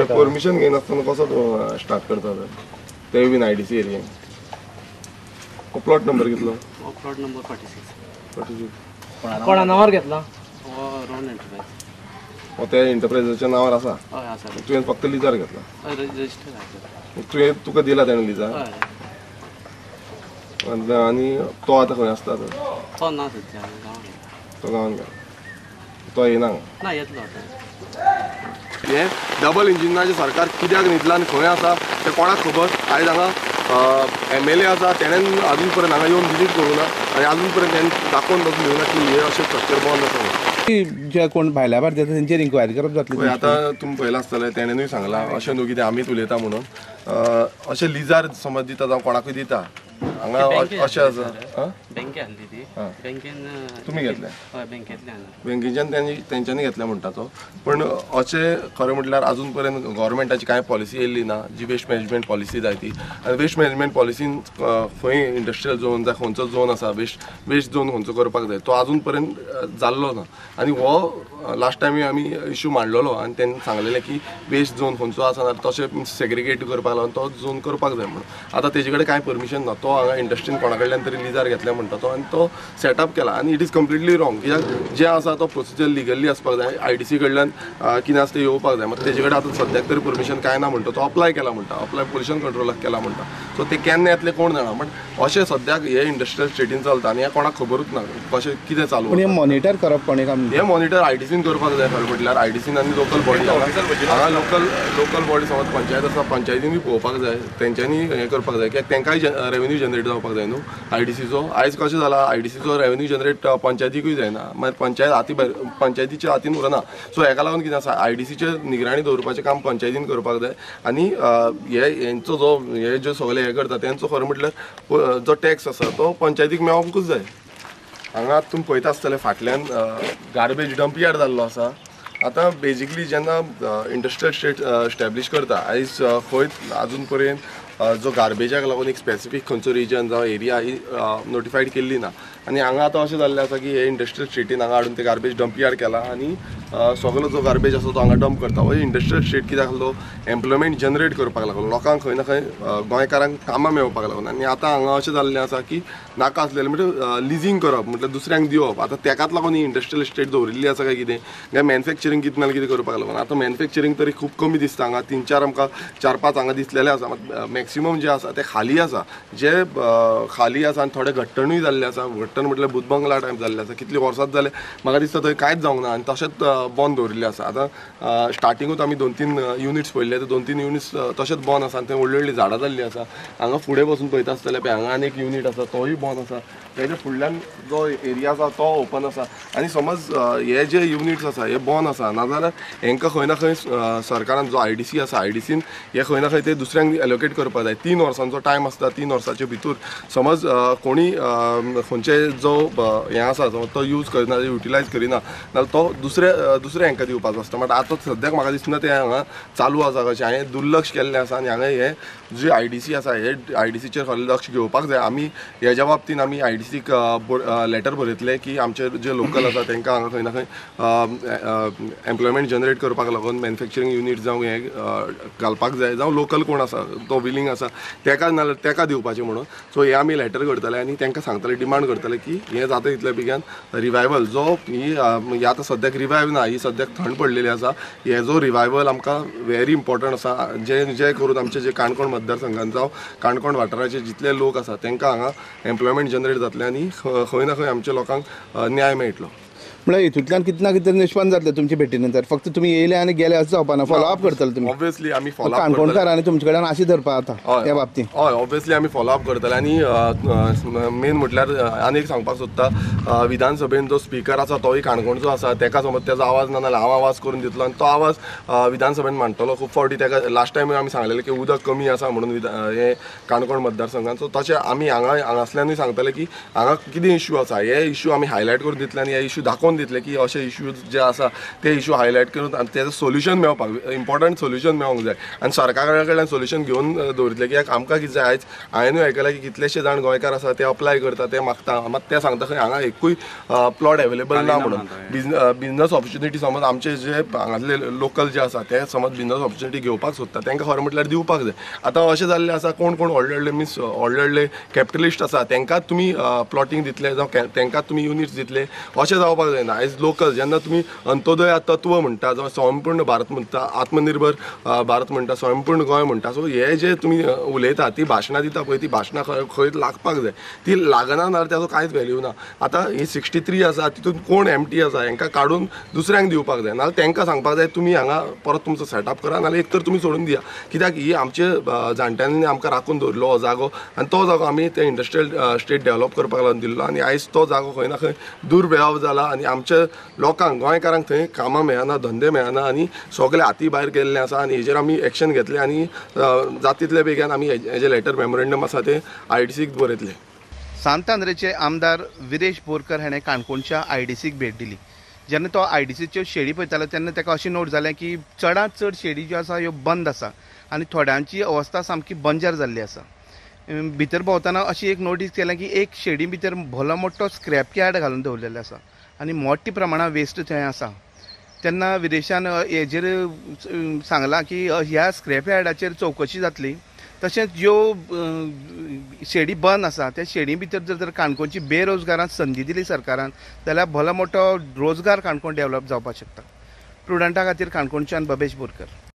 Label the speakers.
Speaker 1: Permission घेनासतना कसो तूं स्टार्ट करता तेवूय बीन IDC एरियेन? प्लॉट नंबर कितलो?
Speaker 2: Plot number 46.
Speaker 3: कोणा नावार घेतला?
Speaker 2: रोहन एंटरप्राइज.
Speaker 1: ते एंटरप्राइजाच्या नावार आसा?
Speaker 2: हय आसा.
Speaker 1: तुवें फक्त लिजार घेतला?
Speaker 2: रजिस्टर आसा.
Speaker 1: तुका दिला तेणें लिजार?
Speaker 2: हय.
Speaker 1: आनी तो आतां खंय आसता?
Speaker 2: तो ना सद्या गांवांत.
Speaker 1: तो गांवांत गेला? तो येना?
Speaker 2: ना येतलो आतां.
Speaker 1: हे डबल इंजिनाचें सरकार कित्याक न्हिदलां आनी खंय आसा तें कोणाक खबर? आयज हांगा MLA आसा तेणेन आजून पर्यंत हांगा येवन विजीट करूं ना आनी आजून पर्यंत तेणें दाखोवन दिवना की हे अशें स्ट्रक्चर बंद आसा.
Speaker 4: जे कोण भायल्या भारत येता तेंचेर इन्क्वायरी करप जातली.
Speaker 1: आतां तुमी पळयलां आसतलें तेणेनूय सांगलां अशें न्हू कितें आमीच उलयता म्हणून अशें लिजार समज दिता जावं कोणाकूय दिता हांगा अशें आसा.
Speaker 2: बँके आहली ती बँकेन
Speaker 1: तुमी घेतले?
Speaker 2: हय बँकेंतल्यान.
Speaker 1: बँकेच्यान तेंच्यांनी घेतले म्हणटा तो. पण अशें खरें म्हटल्यार आजून पर्यंत गव्हर्मेंटाची कांय पॉलिसी येयल्ली ना जी वेस्ट मॅनेजमेंट पॉलिसी जाय ती. आनी वेस्ट मॅनेजमेंट पॉलिसीन खंय इंडस्ट्रियल झोन जाय खंयचो झोन आसा वेस्ट झोन खंयचो करपाक जाय तो आजून पर्यंत जाल्लो ना. आनी हो लास्ट टायम आमी इश्यू मांडलेलो आनी तेन्ना सांगलेलें की वेस्ट झोन खंयचो आसा तशें सेग्रिगेट करपाक लागून तो झोन करपाक जाय म्हणून. आतां तेजे कडेन कांय परमिशन ना. तो हांगा इंडस्ट्रीन कोणा कडल्यान तरी लिजार घेतल्या म्हणटा तो आनी तो सेटअप केला आनी इट इज कंप्लिटली रॉंग. कित्याक जें आसा तो प्रोसिजर लिगली आसपाक जाय. IDC कडल्यान कितें आसा तें येवपाक जाय. मात तेजे कडेन आतां सद्याक तरी परमिशन कांय ना म्हणटा तो अप्लाय केला म्हणटा. अप्लाय पोल्युशन कंट्रोलाक केला म्हणटा. सो ते केन्ना येतले कोण जाणा. बट अशें सद्याक हे इंडस्ट्रियल स्टेटीन चलता आनी हें कोणाक खबरूच ना कशें कितें चालू.
Speaker 4: पूण हें मॉनिटर करप कोणे काम?
Speaker 1: हे मॉनिटर IDCन करपाक जाय. खरें म्हटल्यार IDCन आनी लोकल बॉडी हांगा लोकल बॉडी समज पंचायत आसा पंचायतीनूय पळोवपाक जाय. तेंच्यांनी हें करपाक जाय कित्याक तेंकाय रेवेन्यू जनरेट जावपाक जाय न्हू IDCचो. आयज कशें जाला IDCचो रेवेन्यू जनरेट पंचायतीकूय जायना. मागीर पंचायतीच्या हातीन उरना. सो हेका लागून कितें आसा IDCचे निगराणी दवरपाचें काम पंचायतीन करपाक जाय. आनी हेंचो जो हे जे सगळे हे करता तेंचो खरें म्हटल्यार जो टॅक्स आसा तो पंचायतीक मेळोंकूच जाय. हांगा तुमी पळयता आसतलें फाटल्यान गार्बेज डंप यार्ड जाल्लो आसा. आतां बेजिकली जेन्ना इंडस्ट्रियल स्टेट एस्टॅब्लीश करता आयज खंय आजून पर्यंत जो गार्बेजाक लागून एक स्पेसिफीक खंयचो रिजन जावं एरिया ही नोटिफायड केल्ली ना. आनी हांगा आतां अशें जाल्लें आसा की हे इंडस्ट्रियल स्टेटीन हांगा हाडून ते गार्बेज डंप यार्ड केला आनी सगळो जो गार्बेज आसा तो हांगा डंप करता. हो इंडस्ट्रियल स्टेट कित्याक लागलो एम्प्लॉयमेंट जनरेट करपाक लागलो. लोकांक खंय ना खंय गोंयकारांक कामां मेळपाक लागून. आनी आतां हांगा अशें जाल्लें आसा की नाका आसलेलें म्हणजे लिजींग करप म्हटल्यार दुसऱ्यांक दिवप. आतां तेकाच लागून ही इंडस्ट्रियल स्टेट दवरिल्ली आसा काय कितें काय मॅन्युफॅक्चरींग कितें नाल्यार कितें करपाक लागून. आतां मॅन्युफॅक्चरींग तरी खूब कमी दिसता. हांगा 3-4 आमकां 4-5 हांगा दिसलेले आसा. मॅक्सिमम जे आसा ते खाली आसा. जे खाली आसा आनी थोडे घट्टणूय जाल्ले आसा. घट्टण म्हटल्यार बुधबंगला टायप जाल्ले आसा. कितली वर्सांच जाले म्हाका दिसता थंय कांयच जावंक ना आनी तशेंच बंद दवरिल्ले आसा. आतां स्टार्टिंगूच आमी 2-3 युनिट्स पळयले. ते 2-3 युनिट्स तशेंच बंद आसा आनी थंय व्हडली व्हडली झाडां जाल्लीं आसा. हांगा फुडें बसून पळयता आसतलें पळय हांगा आनी एक युनिट आसा तोय बंद आसा. तेच्या फुडल्यान जो एरिया आसा तो ओपन आसा. आनी समज हे जे युनिट्स आसा हे बंद आसा नाजाल्यार हेंकां खंय ना खंय सरकारान जो IDC आसा IDCन हे खंय ना खंय ते दुसऱ्यांक एलोकेट करपाक जाय. 3 वर्सांचो टायम आसता. 3 वर्सांचे भितर समज कोणी खंयचे जो हें आसा तो यूज करना युटिलायज करिना जाल्यार तो दुसऱ्या हेंकां दिवपाचो आसता. बट आतां सद्याक म्हाका दिसना तें हांगा चालू आसा कशें. हांवें दुर्लक्ष केल्लें आसा आनी हांगा हे जे IDC आसा हे IDCचेर खरें लक्ष घेवपाक जाय. आमी हेज्या बाबतीन आमी IDCक लेटर बरयतले की आमचे जे लोकल आसा तांकां हांगा खंय ना खंय एम्प्लॉयमेंट जनरेट करपाक लागून मॅन्युफॅक्चरींग युनिट जावं हे घालपाक जाय जावं लोकल कोण आसा तो विलिंग आसा तेका नाल्यार तेका दिवपाचें म्हणून. सो हे आमी लेटर करतले आनी तांकां सांगतले डिमांड करतले की हे जाता तितले बेगीन रिवायवल जो ही आतां सद्याक रिवायव ना ही सद्याक थंड पडलेली आसा. हेजो रिवायवल आमकां व्हेरी इम्पॉर्टंट आसा. जे करून आमचे जे काणकोण मतदारसंघान जावं काणकोण वाठाराचे जितले लोक आसा तांकां हांगा एम्प्लॉयमेंट जनरेट जातलें आनी खंय ना खंय आमच्या लोकांक न्याय मेळटलो.
Speaker 4: म्हळ्यार हितूंतल्यान कितें ना कितें निश्पन्न जातलें तुमचे भेटी नंतर. फक्त तुमी येयले आनी गेले असं जावपा ना. फॉलोअप करतले तुमी
Speaker 1: ऑब्वियसली आमी फॉलोअप
Speaker 4: काणकोणकारांनी तुमचे कडेन आशी धरपा आतां ह्या बाबतींत.
Speaker 1: हय ऑब्वियसली आमी फॉलोअप करतले. आनी मेन म्हटल्यार आनी एक सांगपाक सोदता विधानसभेन जो स्पिकर आसा तोय काणकोणचो आसा. तेका समज तेजो आवाज ना जाल्यार हांव आवाज करून दितलो आनी तो आवाज विधानसभेन मांडटलो. खूब फावटी तेका लास्ट टायम आमी सांगलेलें की उदक कमी आसा म्हणून हे काणकोण मतदारसंघान. सो तशें आमी हांगासल्यानूय सांगतले की हांगा कितें इश्यू आसा हे इश्यू आमी हायलायट करून दितले आनी हे इश्यू दाखोवन एक्शन दितले की अशे इश्यूज जे आसा ते इश्यू हायलायट करून आनी तेजो सोल्युशन मेळपाक इम्पॉर्टंट सोल्युशन मेळोंक जाय आनी सरकारा कडल्यान सोल्युशन घेवन दवरतले कित्याक आमकां कितें जाय आयज हांवेंनूय आयकलां की कितलेशे जाण गोंयकार आसा ते अप्लाय करता ते मागता मात ते सांगता खंय हांगा एकूय प्लॉट अवेलेबल ना म्हणून बिजनस ऑपॉर्च्युनिटी समज आमचे जे हांगातले लोकल जे आसा ते समज बिजनस ऑपॉर्च्युनिटी घेवपाक सोदता तांकां खरें म्हटल्यार दिवपाक जाय आतां अशें जाल्लें आसा कोण कोण व्हडले मीन्स व्हडले कॅपिटलिस्ट आसा तांकांच तुमी प्लॉटिंग दितले जावं तांकांच तुमी युनिट्स दितले अशें जावपाक जायना आयज लोकल जेन्ना तुमी अंत्योदय तत्व म्हणटा जावं स्वयंपूर्ण भारत म्हणटा आत्मनिर्भर भारत म्हणटा स्वयंपूर्ण गोंय म्हणटा सो हे जे तुमी उलयता ती भाशणां दिता पळय ती भाशणां खंय लागपाक जाय ती लागना जाल्यार ताजो कांयच व्हॅल्यू ना आतां ही 63 आसा तितून कोण एमटी आसा हांकां काडून दुसऱ्यांक दिवपाक जाय नाल्यार तांकां सांगपाक जाय तुमी हांगा परत तुमचो सेटअप करा नाल्यार एक तर तुमी सोडून दिया कित्याक ही आमचे जाणट्यांनी आमकां राखून दवरलो हो जागो आनी तो जागो आमी ते इंडस्ट्रियल स्टेट डेव्हलप करपाक लागून दिल्लो आनी आयज तो जागो खंय ना खंय दुर्व्यव जाला आनी आमच्या लोकांक गोंयकारांक थंय कामां मेळना धंदे मेळना आनी सगळे हाती भायर गेल्ले आसा आनी हेजेर आमी एक्शन घेतलें आनी जाता तितले बेगीन आमी हेजे लेटर मेमोरेंडम आसा ते IDCक बरयतले.
Speaker 4: सांतांद्रेचे आमदार विरेश बोरकर हाणें काणकोणच्या IDCक भेट दिली. जेन्ना तो IDCच्यो शेडी पळयतालो तेन्ना ताका अशें नोट जालें की चडांत चड शेडी ज्यो आसा ह्यो बंद आसा आनी थोड्यांची अवस्था सामकी बंजर जाल्ली आसा. भितर भोंवतना अशी एक नोटीस केल्या की एक शेडी भितर भलो मोठो स्क्रॅप यार्ड घालून दवरलेलो आसा आनी मोठ्या प्रमाणात वेस्ट थंय आसा. तेन्ना विदेशान हेजेर सांगलां की ह्या स्क्रॅप यार्डाचेर चवकशी जातली तशेंच ज्यो शेडी बंद आसा त्या शेडी भितर जर काणकोणची बेरोजगारांक संदी दिली सरकारान जाल्यार भलो मोठो रोजगार काणकोण डेव्हलप जावपाक शकता. प्रुडंटा खातीर काणकोणच्यान भवेश बोरकर.